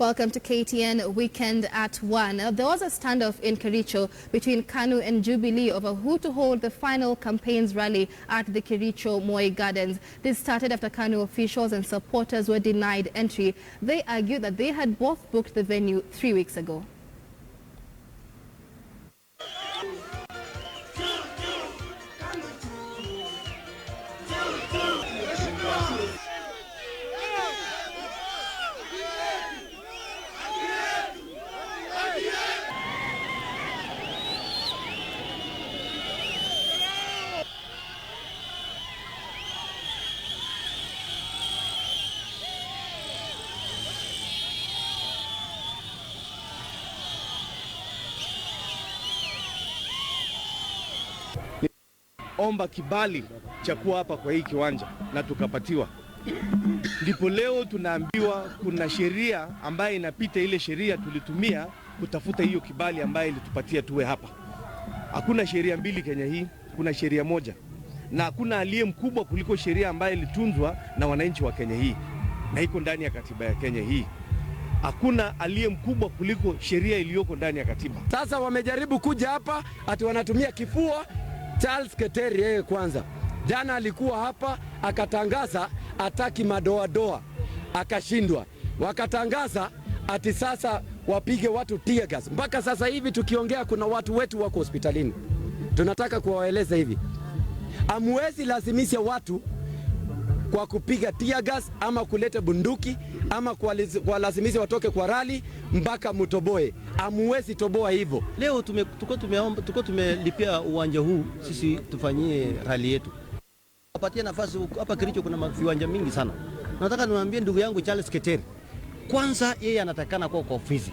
Welcome to KTN Weekend at 1. There was a standoff in Kericho between KANU and Jubilee over who to hold the final campaigns rally at the Kericho Moi Gardens. This started after KANU officials and supporters were denied entry. They argued that they had both booked the venue 3 weeks ago. Omba kibali cha kuwa hapa kwa hii kiwanja na tukapatiwa. Ndipo leo tunaambiwa kuna sheria ambayo inapita, ile sheria tulitumia kutafuta hiyo kibali ambayo ilitupatia tuwe hapa. Hakuna sheria mbili Kenya hii, kuna sheria moja. Na hakuna aliye mkubwa kuliko sheria ambayo ilitunzwa na wananchi wa Kenya hii. Na iko ndani ya katiba ya Kenya hii. Hakuna aliye mkubwa kuliko sheria iliyoko ndani ya katiba. Sasa wamejaribu kuja hapa ati wanatumia kifua. Charles Keteri yeye kwanza jana alikuwa hapa akatangaza ataki madoadoa, akashindwa. Wakatangaza ati sasa wapige watu tear gas. Mpaka sasa hivi tukiongea kuna watu wetu wako hospitalini. Tunataka kuwaeleza hivi, hamwezi lazimisha watu kwa kupiga tear gas ama kuleta bunduki ama kuwalazimisha watoke kwa rally mpaka mutoboe. Hamwezi toboa hivyo. Leo tuko tumelipia uwanja huu sisi tufanyie rally yetu. Wapatie nafasi hapa Kericho, kuna viwanja mingi sana. Nataka niwaambie ndugu yangu Charles Keteri, kwanza yeye anatakana kwa ofisi.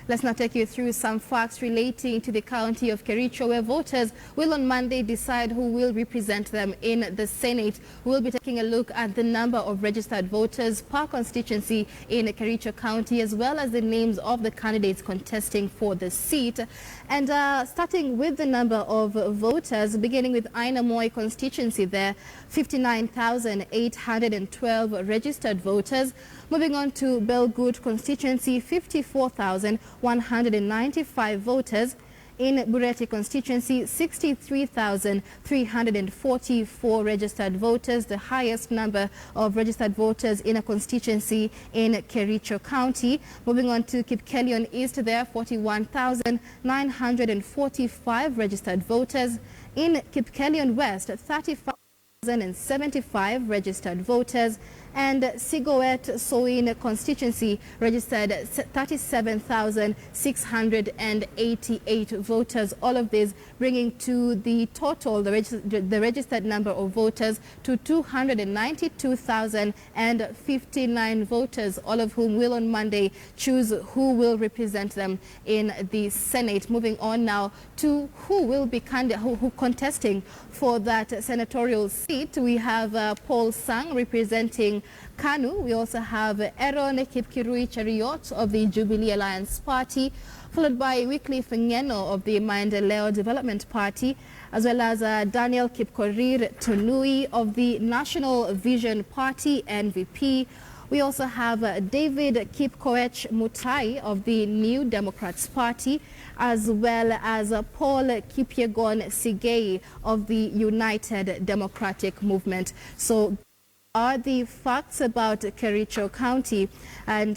Let's now take you through some facts relating to the county of Kericho, where voters will on Monday decide who will represent them in the Senate. We'll be taking a look at the number of registered voters per constituency in Kericho County, as well as the names of the candidates contesting for the seat. And starting with the number of voters, beginning with Aina Moi constituency there, 59,812 registered voters. Moving on to Belgood constituency, 54,195 voters. In Bureti constituency, 63,344 registered voters, the highest number of registered voters in a constituency in Kericho County. Moving on to Kipkelion East, there 41,945 registered voters. In Kipkelion West, 35,075 registered voters. And Sigowet Soin constituency registered 37,688 voters. All of these bringing to the total, the registered number of voters to 292,059 voters, all of whom will on Monday choose who will represent them in the Senate. Moving on now to who will be contesting for that senatorial seat. We have Paul Sang representing KANU. We also have Aaron Kipkirui Chariot of the Jubilee Alliance Party, followed by Wycliffe Ngeno of the Maendeleo Development Party, as well as Daniel Kipkorir Tunui of the National Vision Party, NVP. We also have David Kipkoech Mutai of the New Democrats Party, as well as Paul Kipyegon Sigei of the United Democratic Movement. So are the facts about Kericho County, and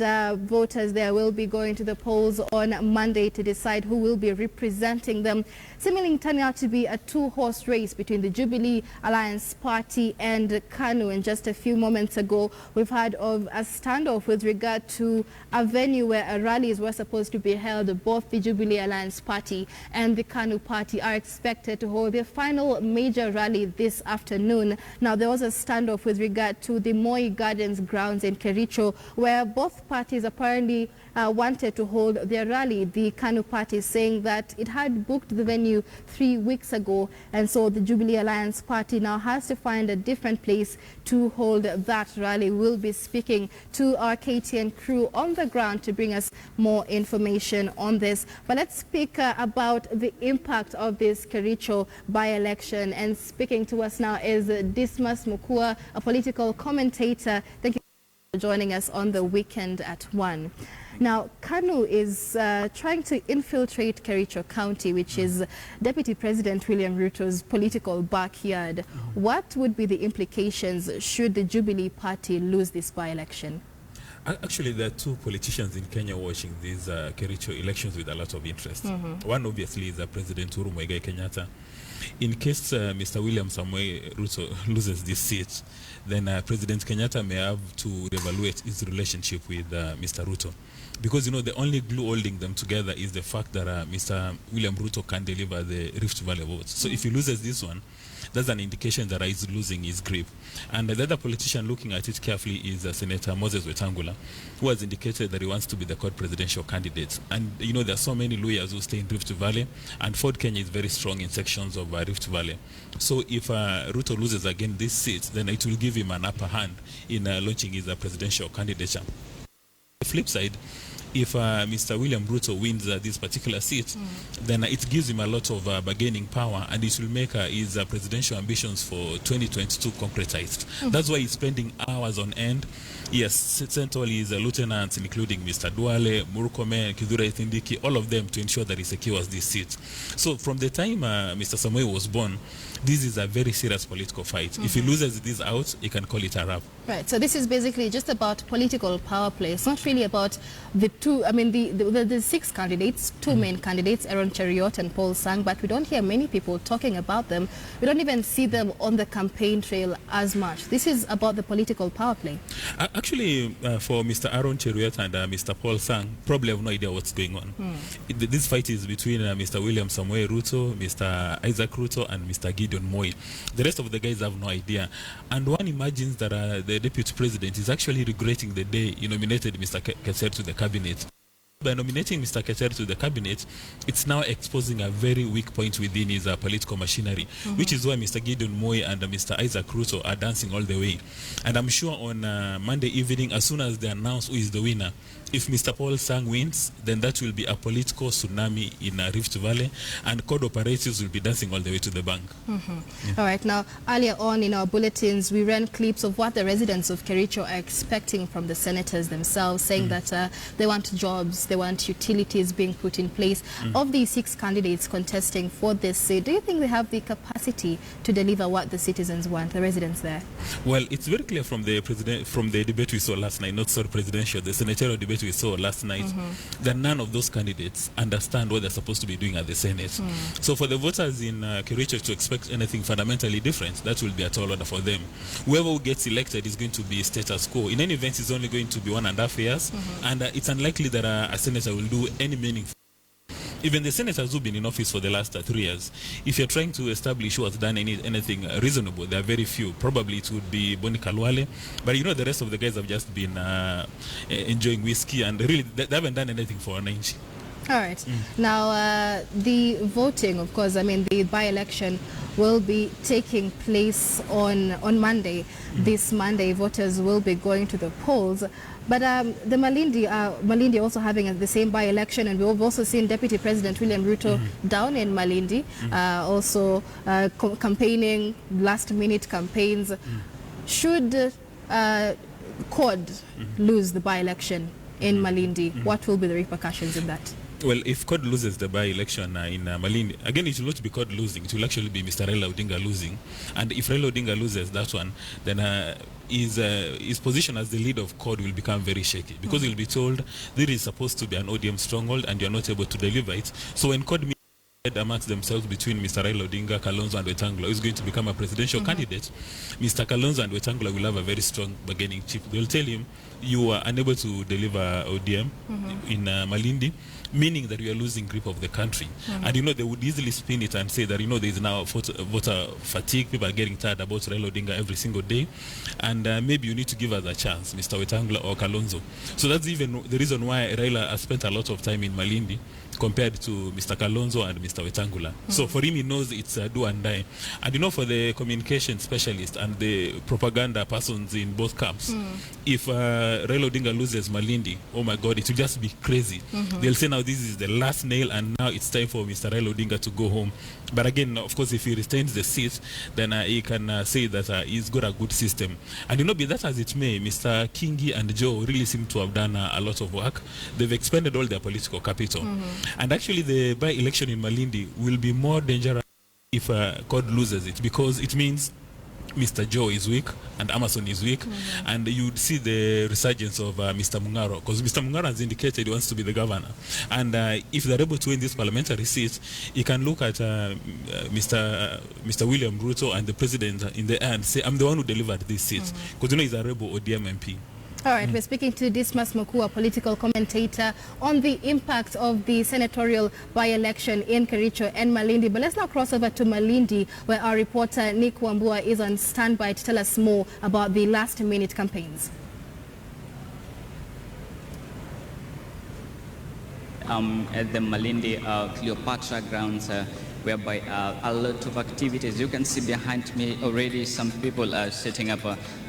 voters there will be going to the polls on Monday to decide who will be representing them, seemingly turning out to be a two-horse race between the Jubilee Alliance Party and KANU. And just a few moments ago, we've heard of a standoff with regard to a venue where rallies were supposed to be held. Both the Jubilee Alliance Party and the KANU Party are expected to hold their final major rally this afternoon. Now, there was a standoff with regard to the Moi Gardens grounds in Kericho, where both parties apparently wanted to hold their rally. The KANU party saying that it had booked the venue 3 weeks ago, and so the Jubilee Alliance Party now has to find a different place to hold that rally. We'll be speaking to our KTN crew on the ground to bring us more information on this. But let's speak about the impact of this Kericho by-election. And speaking to us now is Dismas Mukua, a political commentator. Thank you. Joining us on the weekend at 1. Now, KANU is trying to infiltrate Kericho County, which is Deputy President William Ruto's political backyard. What would be the implications should the Jubilee Party lose this by-election? Actually, there are two politicians in Kenya watching these Kericho elections with a lot of interest. One, obviously, is President Uhuru Muigai Kenyatta. In case Mr. William Samoei Ruto loses this seat, then President Kenyatta may have to reevaluate his relationship with Mr. Ruto. Because, you know, the only glue holding them together is the fact that Mr. William Ruto can deliver the Rift Valley votes. So if he loses this one, that's an indication that he's losing his grip. And the other politician looking at it carefully is Senator Moses Wetangula, who has indicated that he wants to be the court presidential candidate. And, you know, there are so many lawyers who stay in Rift Valley, and Ford Kenya is very strong in sections of Rift Valley. So if Ruto loses again this seat, then it will give him an upper hand in launching his presidential candidature. On the flip side, if Mr. William Ruto wins this particular seat, then it gives him a lot of bargaining power, and it will make his presidential ambitions for 2022 concretized. That's why he's spending hours on end. Yes, sent all his lieutenants, including Mr. Duale, Murkomen, Kidura Ithindiki, all of them to ensure that he secures this seat. So from the time Mr. Samoei was born, this is a very serious political fight. If he loses this out, he can call it a wrap. Right, so this is basically just about political power play. It's not really about the two, I mean, the six candidates, two main candidates, Aaron Cheriot and Paul Sang, but we don't hear many people talking about them. We don't even see them on the campaign trail as much. This is about the political power play. Actually, for Mr. Aaron Cheriot and Mr. Paul Sang, probably have no idea what's going on. This fight is between Mr. William Samoei Ruto, Mr. Isaac Ruto, and Mr. Gideon Moi. The rest of the guys have no idea. And one imagines that the deputy president is actually regretting the day he nominated Mr. Keter to the cabinet. By nominating Mr. Keter to the cabinet, it's now exposing a very weak point within his political machinery, which is why Mr. Gideon Moi and Mr. Isaac Ruto are dancing all the way. And I'm sure on Monday evening, as soon as they announce who is the winner, if Mr. Paul Sang wins, then that will be a political tsunami in Rift Valley, and code operatives will be dancing all the way to the bank. All right, now, earlier on in our bulletins, we ran clips of what the residents of Kericho are expecting from the senators themselves, saying that they want jobs, they want utilities being put in place. Of these six candidates contesting for this seat, do you think they have the capacity to deliver what the citizens want, the residents there? Well, it's very clear from the debate we saw last night, not so presidential, the senatorial debate we saw last night, that none of those candidates understand what they're supposed to be doing at the Senate. So for the voters in Kericho to expect anything fundamentally different, that will be a tall order for them. Whoever gets elected is going to be status quo. In any event, it's only going to be 1.5 years, and it's unlikely that a senator will do any meaningful. Even the senators who've been in office for the last 3 years, if you're trying to establish who has done anything reasonable, there are very few. Probably it would be Boni Kalwale, but you know the rest of the guys have just been enjoying whiskey, and really they haven't done anything for an inch. All right. Now, the voting, of course, I mean, the by-election will be taking place on Monday. This Monday, voters will be going to the polls. But the Malindi also having the same by-election, and we've also seen Deputy President William Ruto down in Malindi, also campaigning, last-minute campaigns. Should CORD lose the by-election in Malindi, what will be the repercussions in that? Well, if CORD loses the by-election in Malindi, again, it will not be CORD losing. It will actually be Mr. Raila Odinga losing. And if Raila Odinga loses that one, then his position as the leader of CORD will become very shaky, because he'll be told this is supposed to be an ODM stronghold and you're not able to deliver it. So when CORD meet amongst themselves between Mr. Raila Odinga, Kalonzo and Wetangula, who's going to become a presidential candidate, Mr. Kalonzo and Wetangula will have a very strong bargaining chip. They'll tell him, you are unable to deliver ODM in Malindi, meaning that we are losing grip of the country. And, you know, they would easily spin it and say that, you know, there is now voter fatigue. People are getting tired about Raila Odinga every single day. And maybe you need to give us a chance, Mr. Wetangula or Kalonzo. So that's even the reason why Raila has spent a lot of time in Malindi, compared to Mr. Kalonzo and Mr. Wetangula. So for him, he knows it's a do and die. And you know, for the communication specialist and the propaganda persons in both camps, if Raila Odinga loses Malindi, oh my God, it will just be crazy. They'll say now this is the last nail and now it's time for Mr. Raila Odinga to go home. But again, of course, if he retains the seat, then he can say that he's got a good system. And you know, be that as it may, Mr. Kingi and Joe really seem to have done a lot of work. They've expended all their political capital. And actually, the by-election in Malindi will be more dangerous if CORD loses it, because it means Mr. Joe is weak and Amason is weak, and you'd see the resurgence of Mr. Mungaro, because Mr. Mungaro has indicated he wants to be the governor. And if they're able to win this parliamentary seat, he can look at Mr. William Ruto and the president in the air and say, I'm the one who delivered this seat, because you know he's a rebel ODM MP. All right, we're speaking to Dismas Mokua, political commentator, on the impact of the senatorial by-election in Kericho and Malindi. But let's now cross over to Malindi, where our reporter Nick Wambua is on standby to tell us more about the last-minute campaigns. At the Malindi Cleopatra grounds, whereby a lot of activities. You can see behind me already some people are setting up.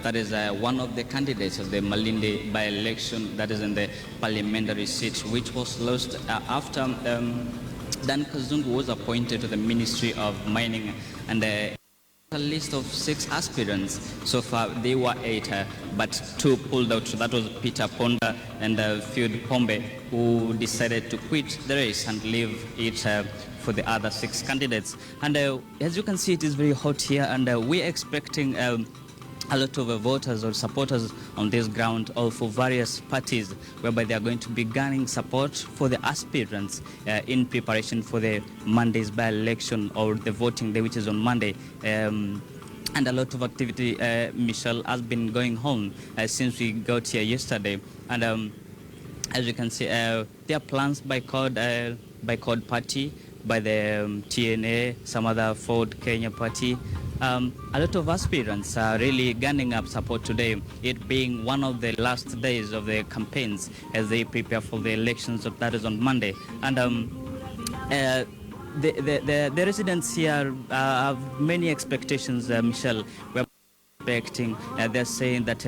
That is one of the candidates of the Malindi by-election, that is in the parliamentary seat, which was lost after Dan Kazungu was appointed to the Ministry of Mining, and a list of 6 aspirants. So far they were 8, but 2 pulled out. That was Peter Ponda and Field Pombe, who decided to quit the race and leave it for the other 6 candidates. And as you can see, it is very hot here, and we're expecting a lot of voters or supporters on this ground, or for various parties, whereby they are going to be garnering support for the aspirants in preparation for the Monday's by-election, or the voting day, which is on Monday. And a lot of activity, Michelle, has been going on since we got here yesterday. And as you can see, there are plans by CORD party, by the TNA, some other Ford Kenya party. A lot of aspirants are really gunning up support today, it being one of the last days of the campaigns as they prepare for the elections that is on Monday. And the residents here have many expectations, Michelle. We're expecting, they're saying that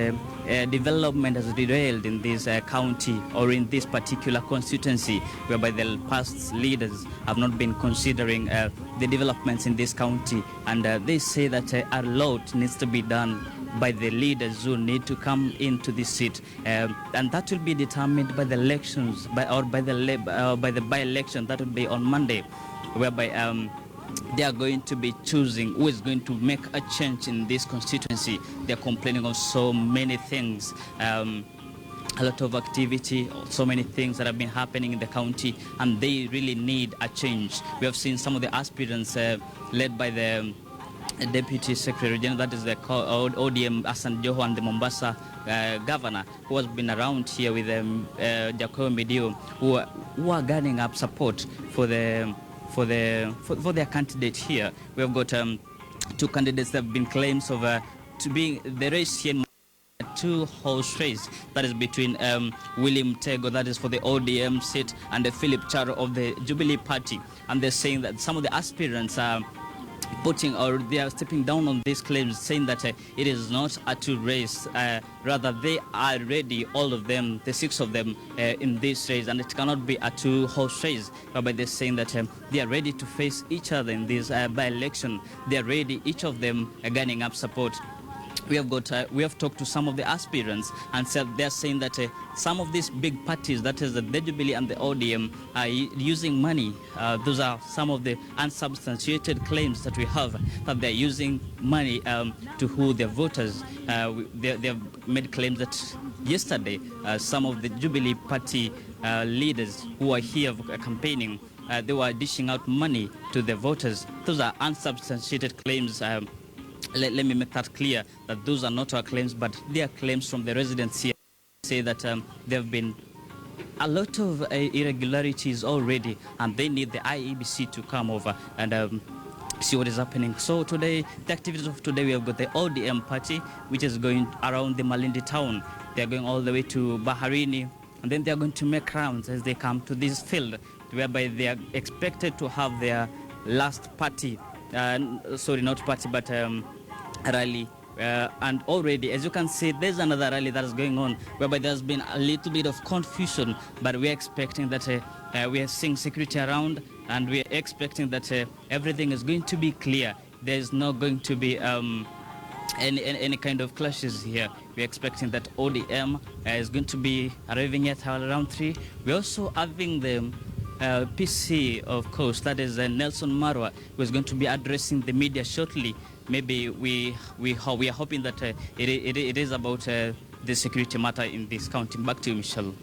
development has derailed in this county or in this particular constituency, whereby the past leaders have not been considering the developments in this county, and they say that a lot needs to be done by the leaders who need to come into this seat, and that will be determined by the elections, by the by-election that will be on Monday, whereby they are going to be choosing who is going to make a change in this constituency. They are complaining of so many things, a lot of activity, so many things that have been happening in the county, and they really need a change. We have seen some of the aspirants led by the Deputy Secretary General, that is the ODM Hassan Joho, and the Mombasa governor, who has been around here with Jacob Medio, who are gathering up support for their candidate here. We have got 2 candidates that have been claims of to being the race here, a 2-horse race, that is between William Tego, that is for the ODM seat, and Philip Charo of the Jubilee Party. And they're saying that some of the aspirants are they are stepping down on these claims, saying that it is not a 2 race, rather they are ready, all of them, the 6 of them, in this race, and it cannot be a 2-horse race, but they're saying that they are ready to face each other in this by-election. They are ready, each of them gaining up support. We have talked to some of the aspirants, and they're saying that some of these big parties, that is the Jubilee and the ODM, are using money. Those are some of the unsubstantiated claims that we have, that they're using money to who their voters. They have made claims that yesterday some of the Jubilee Party leaders who are here campaigning, they were dishing out money to the voters. Those are unsubstantiated claims. Let me make that clear, that those are not our claims, but they are claims from the residents here. Say that there have been a lot of irregularities already, and they need the IEBC to come over and see what is happening. So today, the activities of today, we have got the ODM party, which is going around the Malindi town. They are going all the way to Baharini, and then they are going to make rounds as they come to this field, whereby they are expected to have their last party, sorry, not party, but rally. And already, as you can see, there's another rally that is going on, whereby there's been a little bit of confusion, but we're expecting that we are seeing security around, and we're expecting that everything is going to be clear. There's not going to be any kind of clashes here. We're expecting that ODM is going to be arriving at around 3. We're also having the PC, of course, that is Nelson Marwa, who is going to be addressing the media shortly. Maybe we are hoping that it is about the security matter in this county. Back to you, Michelle.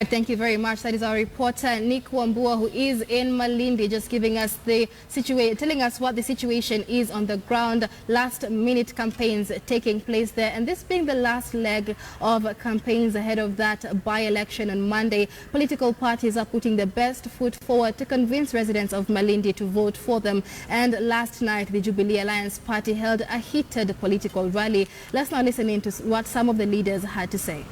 Thank you very much. That is our reporter Nick Wambua, who is in Malindi, just giving us the situation, telling us what the situation is on the ground. Last-minute campaigns taking place there, and this being the last leg of campaigns ahead of that by-election on Monday. Political parties are putting their best foot forward to convince residents of Malindi to vote for them. And last night, the Jubilee Alliance Party held a heated political rally. Let's now listen in to what some of the leaders had to say.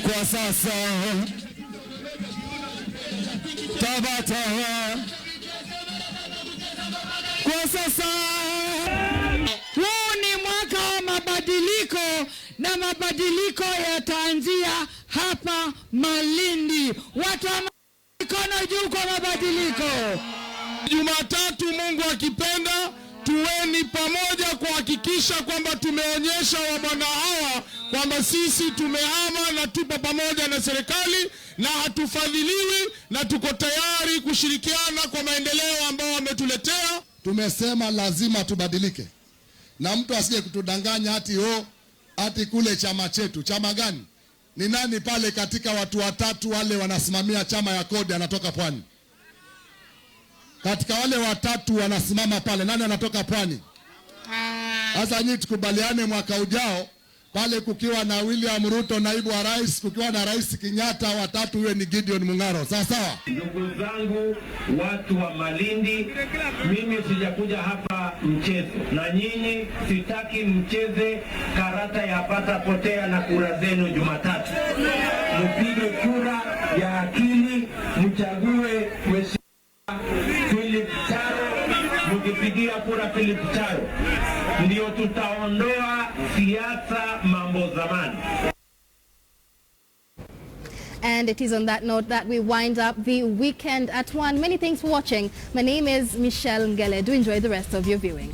Kwa sasa Tabata, kwa sasa huu ni mwaka wa mabadiliko, na mabadiliko yataanzia hapa Malindi. Watu wa mikono juu kwa mabadiliko. Jumatatu, Mungu akipenda, tuweni pamoja kuhakikisha kwamba tumeonyesha wabwana hawa kwamba sisi tumehama na tupo pamoja na serikali na hatufadhiliwi na tuko tayari kushirikiana kwa maendeleo ambao wametuletea. Tumesema lazima tubadilike, na mtu asije kutudanganya ati kule chama chetu. Chama gani? Ni nani pale katika watu watatu wale wanasimamia chama ya kodi anatoka Pwani? Katika wale watatu wanasimama pale, nani anatoka Pwani? Sasa nyinyi tukubaliane mwaka ujao pale kukiwa na William Ruto naibu wa rais, kukiwa na Rais Kenyatta, watatu huwe ni Gideon Mung'aro. Sawa sawa. Ndugu zangu watu wa Malindi, mimi sijakuja hapa mchezo, na nyinyi sitaki mcheze karata ya pata potea na kura zenu Jumatatu. Mpige kura ya akili, mchague Philip Charo. Mkipigia kura Philip Charo, ndio tutaondoa siasa mambo zamani. And it is on that note that we wind up the weekend at 1. Many thanks for watching. My name is Michelle Ngele. Do enjoy the rest of your viewing.